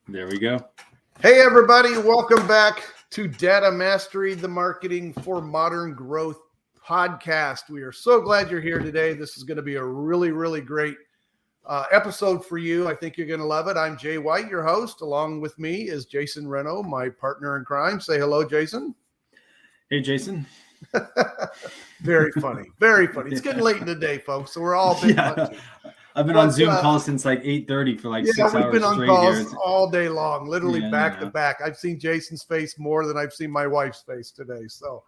There we go. Hey, everybody. Welcome back to Data Mastery, the Marketing for Modern Growth podcast. We are so glad you're here today. This is going to be a really great episode for you. I think you're going to love it. I'm Jay White, your host. Along with me is Jason Reno, my partner in crime. Say hello, Jason. Hey, Jason. Very funny. Very funny. It's getting late in the day, folks, so we're all a bit punchy. I've been on Zoom calls since like 8:30 for like 6 hours. We've been on straight calls here. all day long, literally back to back. I've seen Jason's face more than I've seen my wife's face today. So,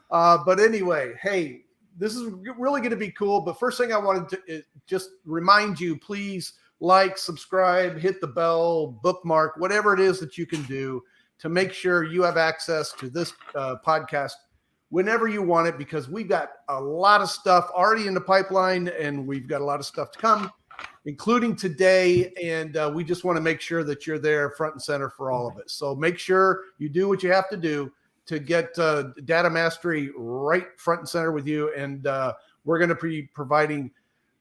but anyway, hey, this is really going to be cool. But first thing I wanted to just remind you, please like, subscribe, hit the bell, bookmark, whatever it is that you can do to make sure you have access to this podcast whenever you want it, because we've got a lot of stuff already in the pipeline and we've got a lot of stuff to come, including today. And we just want to make sure that you're there front and center for all of it. So make sure you do what you have to do to get Data Mastery right front and center with you. And we're going to be providing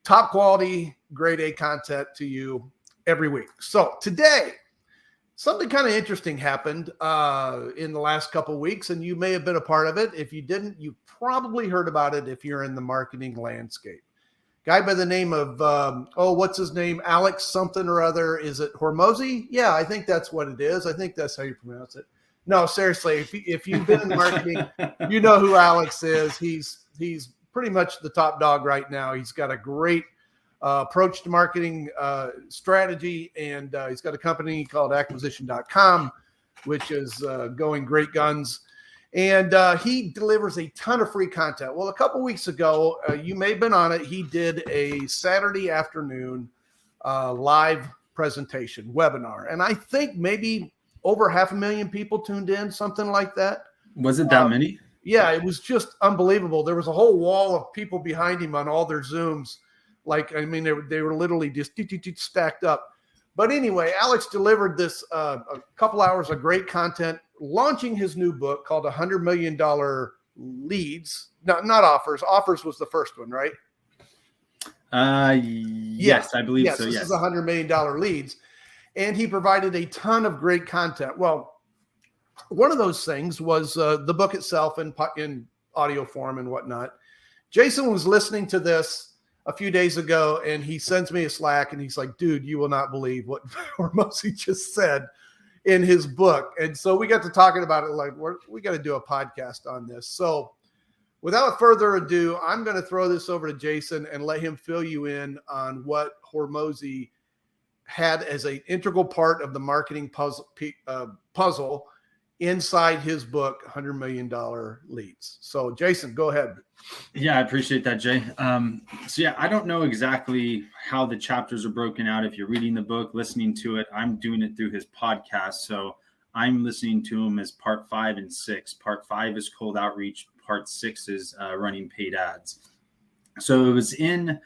top quality, grade A content to you every week. So today, something kind of interesting happened in the last couple of weeks, and you may have been a part of it. If you didn't, you probably heard about it if you're in the marketing landscape. Guy by the name of, what's his name? Alex something or other. Is it Hormozi? Yeah, I think that's what it is. I think that's how you pronounce it. No, seriously, if you've been in marketing, you know who Alex is. He's pretty much the top dog right now. He's got a great approach to marketing strategy, and he's got a company called acquisition.com, which is going great guns, and he delivers a ton of free content. Well, a couple weeks ago, you may have been on it, he did a Saturday afternoon live presentation webinar, and I think maybe over 500,000 people tuned in, something like that. Was it that many? Yeah, it was just unbelievable. There was a whole wall of people behind him on all their Zooms. Like, I mean, they were literally just stacked up. But anyway, Alex delivered this a couple hours of great content, launching his new book called $100 Million Leads. Not Offers. Offers was the first one, right? Yes, I believe so. This yes. is $100 Million Leads. And he provided a ton of great content. Well, one of those things was the book itself in audio form and whatnot. Jason was listening to this a few days ago, and he sends me a Slack, and he's like, dude, you will not believe what Hormozi just said in his book. And so we got to talking about it, like, we got to do a podcast on this. So without further ado, I'm going to throw this over to Jason and let him fill you in on what Hormozi had as an integral part of the marketing puzzle inside his book, $100 Million Leads. So Jason, go ahead. Yeah, I appreciate that, Jay. I don't know exactly how the chapters are broken out. If you're reading the book, listening to it, I'm doing it through his podcast. So I'm listening to him as part 5 and 6. Part 5 is cold outreach. Part 6 is running paid ads. So it was in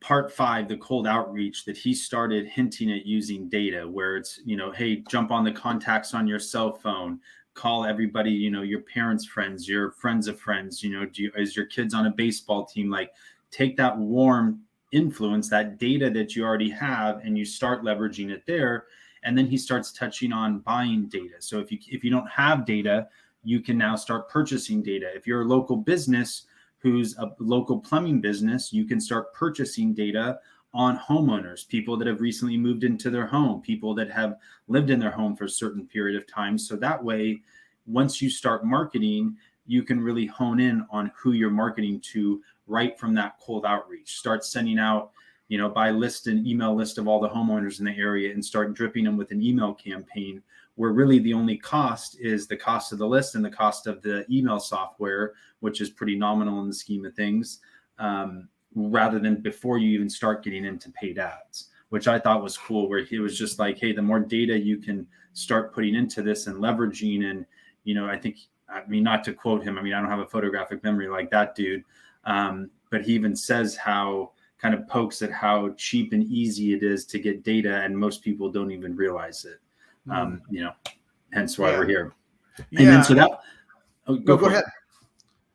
part 5, the cold outreach, that he started hinting at using data, where it's, hey, jump on the contacts on your cell phone, call everybody, your parents' friends, your friends of friends, is your kids on a baseball team? Like, take that warm influence, that data that you already have, and you start leveraging it there. And then he starts touching on buying data. So if you don't have data, you can now start purchasing data. If you're a local business who's a local plumbing business, you can start purchasing data on homeowners, people that have recently moved into their home, people that have lived in their home for a certain period of time. So that way, once you start marketing, you can really hone in on who you're marketing to right from that cold outreach. Start sending out, by list an email list of all the homeowners in the area, and start dripping them with an email campaign, where really the only cost is the cost of the list and the cost of the email software, which is pretty nominal in the scheme of things, rather than before you even start getting into paid ads, which I thought was cool, where he was just like, hey, the more data you can start putting into this and leveraging, and, not to quote him, I don't have a photographic memory like that dude, but he even says how, kind of pokes at how cheap and easy it is to get data, and most people don't even realize it. Hence why we're here. Yeah. And then so that, go ahead.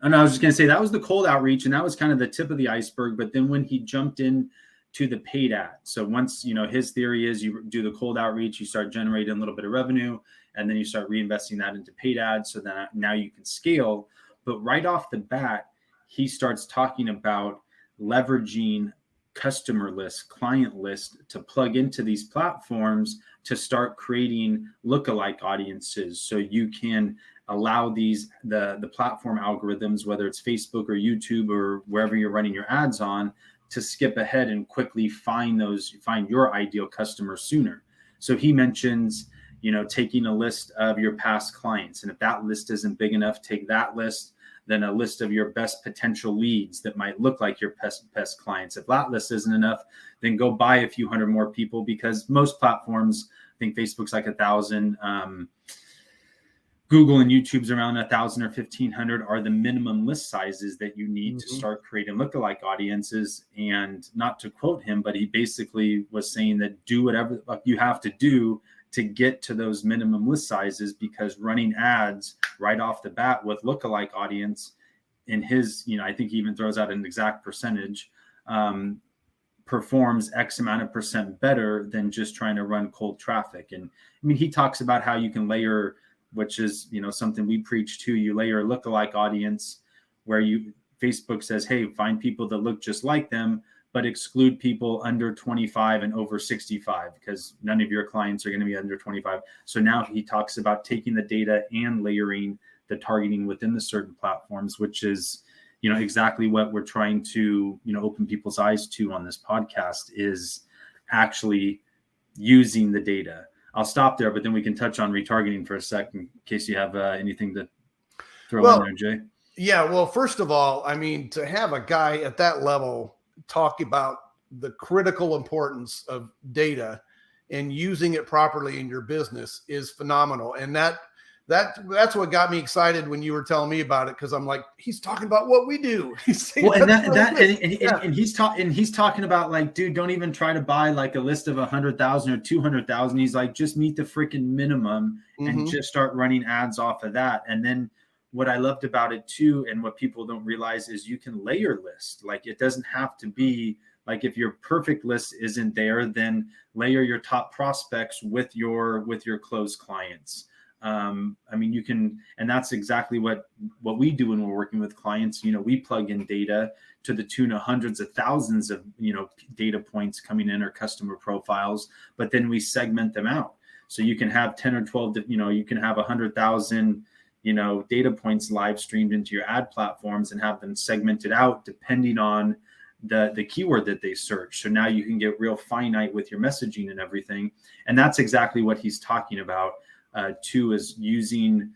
And I was just going to say, that was the cold outreach, and that was kind of the tip of the iceberg. But then when he jumped in to the paid ad. So once, his theory is you do the cold outreach, you start generating a little bit of revenue, and then you start reinvesting that into paid ads. So then now you can scale. But right off the bat, he starts talking about leveraging customer list, client list to plug into these platforms to start creating lookalike audiences. So you can allow the platform algorithms, whether it's Facebook or YouTube or wherever you're running your ads on, to skip ahead and quickly find your ideal customer sooner. So he mentions, taking a list of your past clients. And if that list isn't big enough, take that list, then a list of your best potential leads that might look like your best clients. If that list isn't enough, then go buy a few hundred more people, because most platforms, I think Facebook's like 1,000, Google and YouTube's around 1,000 or 1,500 are the minimum list sizes that you need to start creating lookalike audiences. And not to quote him, but he basically was saying that do whatever you have to do to get to those minimum list sizes, because running ads right off the bat with lookalike audience, in his, I think he even throws out an exact percentage, performs X amount of percent better than just trying to run cold traffic. And I mean, he talks about how you can layer, which is, something we preach too. You layer a lookalike audience where Facebook says, hey, find people that look just like them, but exclude people under 25 and over 65, because none of your clients are going to be under 25. So now he talks about taking the data and layering the targeting within the certain platforms, which is, exactly what we're trying to, open people's eyes to on this podcast, is actually using the data. I'll stop there, but then we can touch on retargeting for a second, in case you have anything to throw in there, Jay. Yeah, well, first of all, I mean, to have a guy at that level talk about the critical importance of data and using it properly in your business is phenomenal. And that's what got me excited when you were telling me about it, because I'm like, he's talking about what we do. He's talking about, like, dude, don't even try to buy like a list of 100,000 or 200,000. He's like, just meet the freaking minimum and just start running ads off of that. And then what I loved about it too, and what people don't realize, is you can layer list. Like, it doesn't have to be like, if your perfect list isn't there, then layer your top prospects with your closed clients. I mean, you can, and that's exactly what we do when we're working with clients. We plug in data to the tune of hundreds of thousands of, data points coming in, or customer profiles, but then we segment them out. So you can have 10 or 12, you can have 100,000, data points live streamed into your ad platforms and have them segmented out depending on the keyword that they search. So now you can get real finite with your messaging and everything. And that's exactly what he's talking about. Too, is using,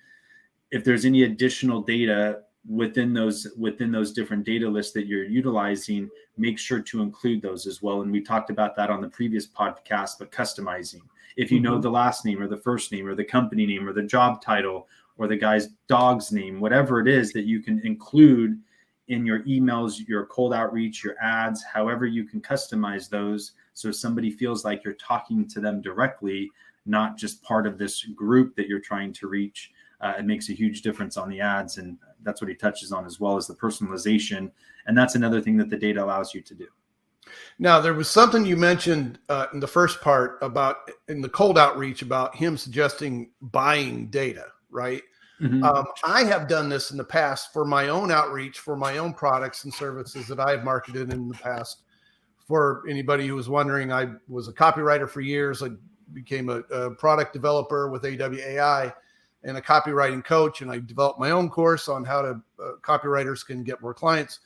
if there's any additional data within those different data lists that you're utilizing, make sure to include those as well. And we talked about that on the previous podcast, but customizing. If you know the last name or the first name or the company name or the job title or the guy's dog's name, whatever it is that you can include in your emails, your cold outreach, your ads, however you can customize those, so somebody feels like you're talking to them directly, not just part of this group that you're trying to reach. It makes a huge difference on the ads. And that's what he touches on, as well as the personalization. And that's another thing that the data allows you to do. Now, there was something you mentioned in the first part about, in the cold outreach, about him suggesting buying data, right? I have done this in the past for my own outreach, for my own products and services that I have marketed in the past. For anybody who was wondering, I was a copywriter for years. I became a product developer with AWAI and a copywriting coach. And I developed my own course on how to copywriters can get more clients.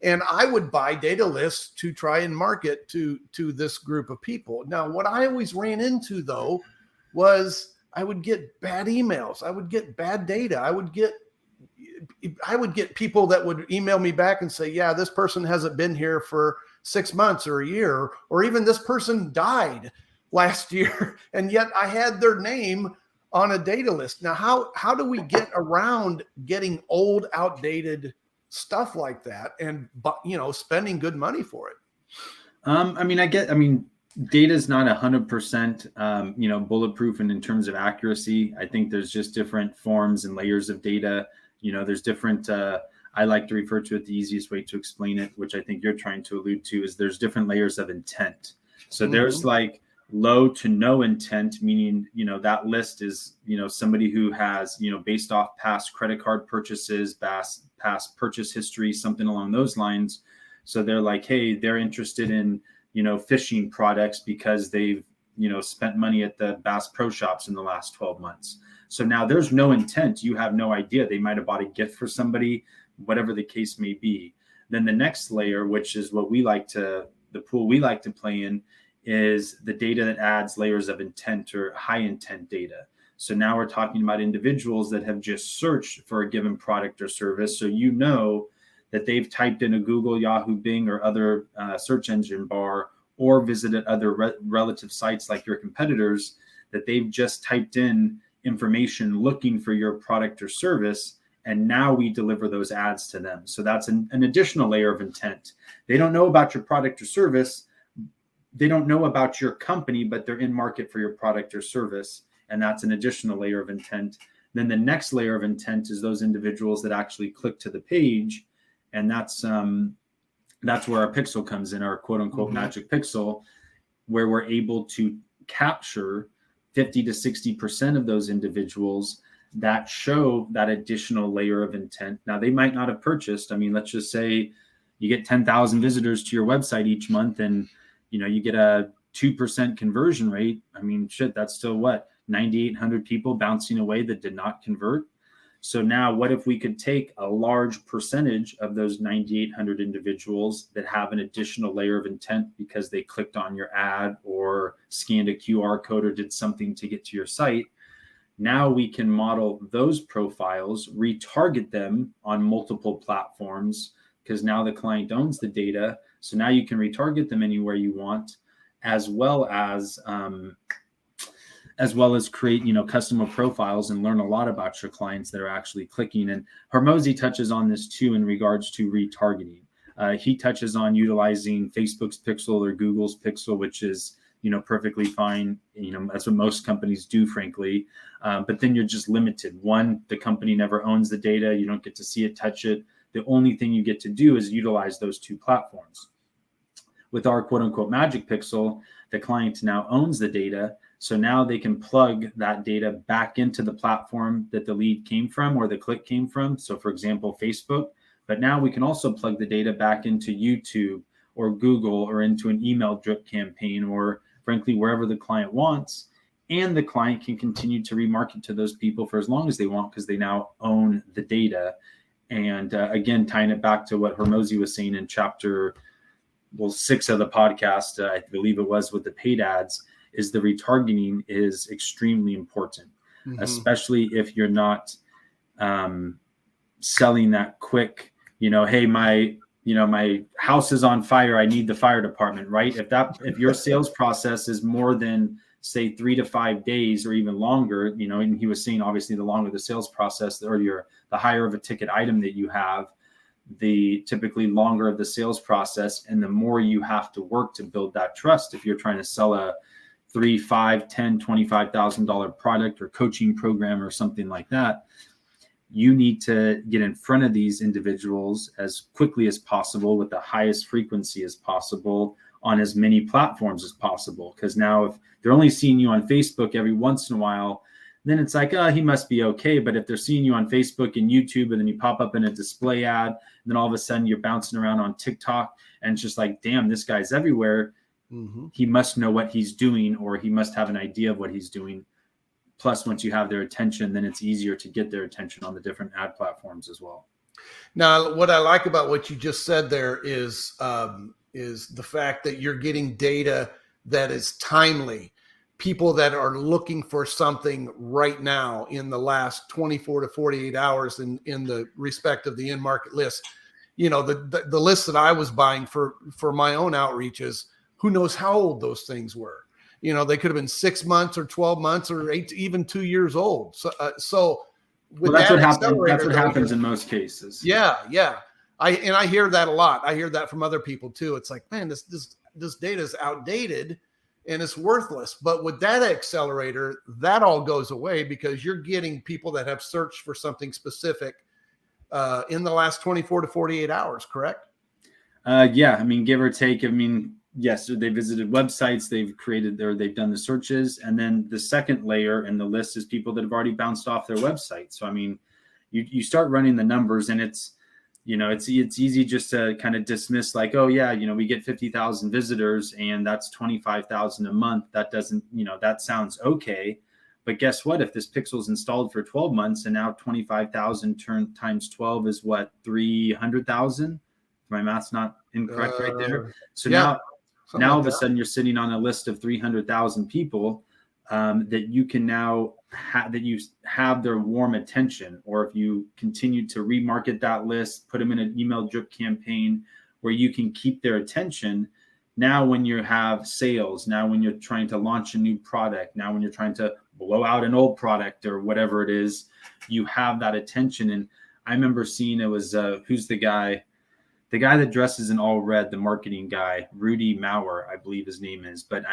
And I would buy data lists to try and market to this group of people. Now, what I always ran into, though, was I would get bad emails. I would get bad data. I would get people that would email me back and say, yeah, this person hasn't been here for 6 months or a year, or even this person died last year, and yet I had their name on a data list. Now, how do we get around getting old, outdated stuff like that, and spending good money for it? Data is not 100%, bulletproof in terms of accuracy. I think there's just different forms and layers of data. There's different. I like to refer to it, the easiest way to explain it, which I think you're trying to allude to, is there's different layers of intent. So there's like low to no intent, meaning, that list is, somebody who has, based off past credit card purchases, past purchase history, something along those lines. So they're like, hey, they're interested in, fishing products because they've, spent money at the Bass Pro Shops in the last 12 months. So now there's no intent. You have no idea. They might have bought a gift for somebody, whatever the case may be. Then the next layer, which is what the pool we like to play in, is the data that adds layers of intent or high intent data. So now we're talking about individuals that have just searched for a given product or service. So that they've typed in a Google, Yahoo, Bing, or other search engine bar, or visited other relative sites like your competitors, that they've just typed in information looking for your product or service. And now we deliver those ads to them. So that's an additional layer of intent. They don't know about your product or service. They don't know about your company, but they're in market for your product or service. And that's an additional layer of intent. Then the next layer of intent is those individuals that actually click to the page. And that's where our pixel comes in, our quote unquote magic pixel, where we're able to capture 50 to 60% of those individuals that show that additional layer of intent. Now, they might not have purchased. I mean, let's just say you get 10,000 visitors to your website each month, and you get a 2% conversion rate. I mean, that's still 9,800 people bouncing away that did not convert. So now what if we could take a large percentage of those 9,800 individuals that have an additional layer of intent because they clicked on your ad or scanned a QR code or did something to get to your site? Now we can model those profiles, retarget them on multiple platforms, because now the client owns the data. So now you can retarget them anywhere you want, as well as create, customer profiles and learn a lot about your clients that are actually clicking. And Hormozi touches on this too in regards to retargeting. He touches on utilizing Facebook's pixel or Google's pixel, which is, perfectly fine. That's what most companies do, frankly. But then you're just limited. One, the company never owns the data. You don't get to see it, touch it. The only thing you get to do is utilize those two platforms. With our quote unquote magic pixel, the client now owns the data. So now they can plug that data back into the platform that the lead came from or the click came from. So for example, Facebook, but now we can also plug the data back into YouTube or Google or into an email drip campaign or frankly, wherever the client wants. And the client can continue to remarket to those people for as long as they want because they now own the data. And again, tying it back to what Hormozi was saying in chapter 6 of the podcast, I believe it was, with the paid ads, is the retargeting is extremely important, especially if you're not selling that quick, hey, my house is on fire, I need the fire department, right? If your sales process is more than say 3 to 5 days or even longer, and he was saying obviously the longer the sales process or the higher of a ticket item that you have, the typically longer of the sales process and the more you have to work to build that trust. If you're trying to sell a $3, $5, $10, $25,000 product or coaching program or something like that, you need to get in front of these individuals as quickly as possible with the highest frequency as possible on as many platforms as possible. Because now if they're only seeing you on Facebook every once in a while, then it's like, he must be okay. But if they're seeing you on Facebook and YouTube, and then you pop up in a display ad, and then all of a sudden you're bouncing around on TikTok, and it's just like, damn, this guy's everywhere. He must know what he's doing, or he must have an idea of what he's doing. Plus, once you have their attention, then it's easier to get their attention on the different ad platforms as well. Now, what I like about what you just said there is the fact that you're getting data that is timely. People that are looking for something right now in the last 24 to 48 hours in the respect of the in-market list. The list that I was buying for my own outreaches, who knows how old those things were. They could have been 6 months or 12 months or 8, even 2 years old. So with that's that what happens. That's what happens in most cases. Yeah. I hear that a lot. I hear that from other people too. It's like, man, this data is outdated and it's worthless. But with Data Accelerator, that all goes away because you're getting people that have searched for something specific in the last 24 to 48 hours, correct? Yeah, I mean, give or take. I mean, yes, they visited websites, they've done the searches, and then the second layer in the list is people that have already bounced off their website. So I mean, you start running the numbers, and it's easy just to kind of dismiss like, oh yeah, we get 50,000 visitors and that's 25,000 a month. That doesn't, that sounds okay. But guess what? If this pixel's installed for 12 months and now 25,000 times 12 is what, 300,000? My math's not incorrect right there. So yeah, now all of a sudden you're sitting on a list of 300,000 people that you can now that you have their warm attention. Or if you continue to remarket that list, put them in an email drip campaign where you can keep their attention. Now, when you have sales, now when you're trying to launch a new product, now when you're trying to blow out an old product or whatever it is, you have that attention. And I remember seeing it was who's the guy that dresses in all red, the marketing guy, Rudy Maurer, I believe his name is. But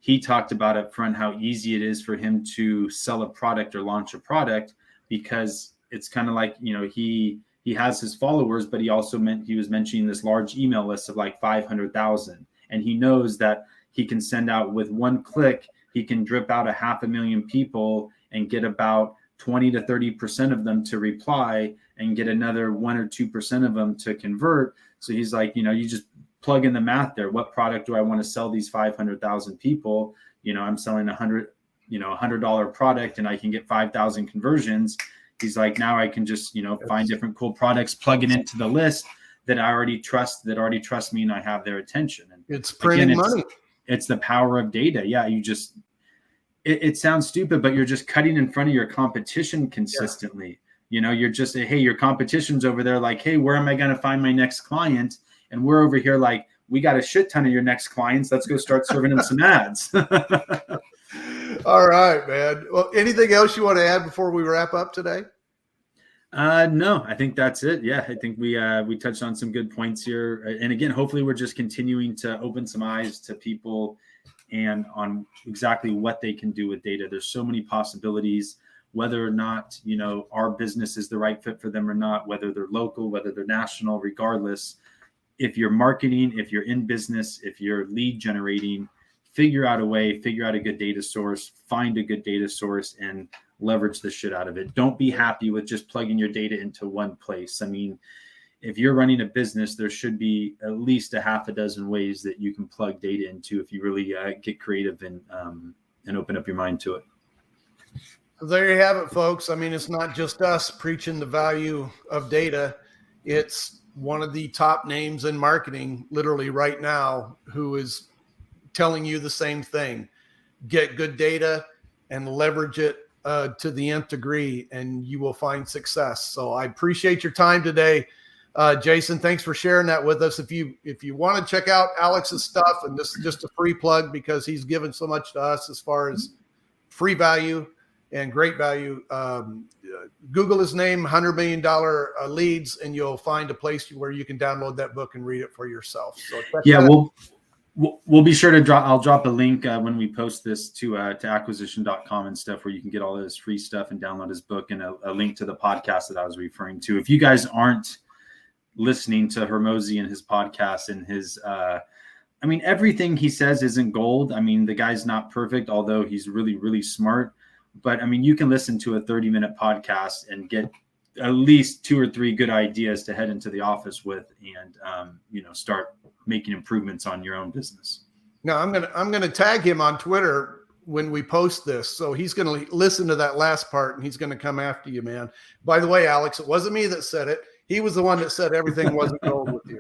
he talked about up front how easy it is for him to sell a product or launch a product, because it's kind of like, he has his followers, but he was mentioning this large email list of like 500,000. And he knows that he can send out with one click, he can drip out 500,000 people and get about 20 to 30% of them to reply and get another 1 or 2% of them to convert. So he's like, you just plug in the math there. What product do I want to sell these 500,000 people? I'm selling $100 product and I can get 5,000 conversions. He's like, now I can just, find different cool products, plug it into the list that I already trust, me, and I have their attention. And it's printing money. It's the power of data. Yeah. It sounds stupid, but you're just cutting in front of your competition consistently. Yeah. You're just, hey, your competition's over there like, hey, where am I going to find my next client? And we're over here like, we got a shit ton of your next clients. Let's go start serving them some ads. All right, man. Well, anything else you want to add before we wrap up today? No, I think that's it. Yeah, I think we touched on some good points here. And again, hopefully we're just continuing to open some eyes to people and on exactly what they can do with data. There's so many possibilities, whether or not, our business is the right fit for them or not, whether they're local, whether they're national, regardless. If you're marketing, if you're in business, if you're lead generating, figure out a good data source, find a good data source and leverage the shit out of it. Don't be happy with just plugging your data into one place. I mean, if you're running a business, there should be at least a half a dozen ways that you can plug data into if you really get creative and open up your mind to it. So there you have it, folks. I mean, it's not just us preaching the value of data. It's one of the top names in marketing literally right now who is telling you the same thing. Get good data and leverage it to the nth degree, and you will find success. So I appreciate your time today. Jason, thanks for sharing that with us. If you want to check out Alex's stuff, and this is just a free plug because he's given so much to us as far as free value and great value, Google his name, $100 million leads, and you'll find a place where you can download that book and read it for yourself. So yeah, we'll be sure to I'll drop a link when we post this to acquisition.com and stuff, where you can get all this free stuff and download his book, and a link to the podcast that I was referring to. If you guys aren't listening to Hormozi and his podcast and his, everything he says isn't gold. I mean, the guy's not perfect, although he's really, really smart. But I mean, you can listen to a 30-minute podcast and get at least 2 or 3 good ideas to head into the office with, and start making improvements on your own business. Now, I'm gonna tag him on Twitter when we post this, so he's gonna listen to that last part and he's gonna come after you, man. By the way, Alex, it wasn't me that said it. He was the one that said everything wasn't gold with you.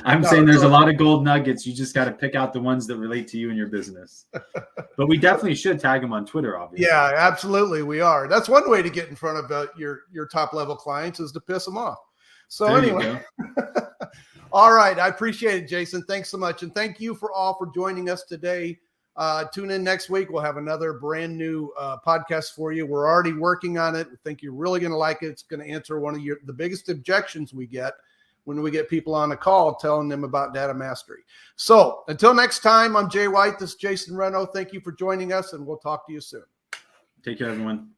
I'm saying there's a lot of gold nuggets. You just got to pick out the ones that relate to you and your business. But we definitely should tag him on Twitter, obviously. Yeah, absolutely. We are. That's one way to get in front of your top level clients, is to piss them off. So there anyway, all right. I appreciate it, Jason. Thanks so much. And thank you for joining us today. Tune in next week. We'll have another brand new podcast for you. We're already working on it. We think you're really going to like it. It's going to answer one of the biggest objections we get when we get people on a call telling them about data mastery. So until next time, I'm Jay White. This is Jason Reno. Thank you for joining us, and we'll talk to you soon. Take care, everyone.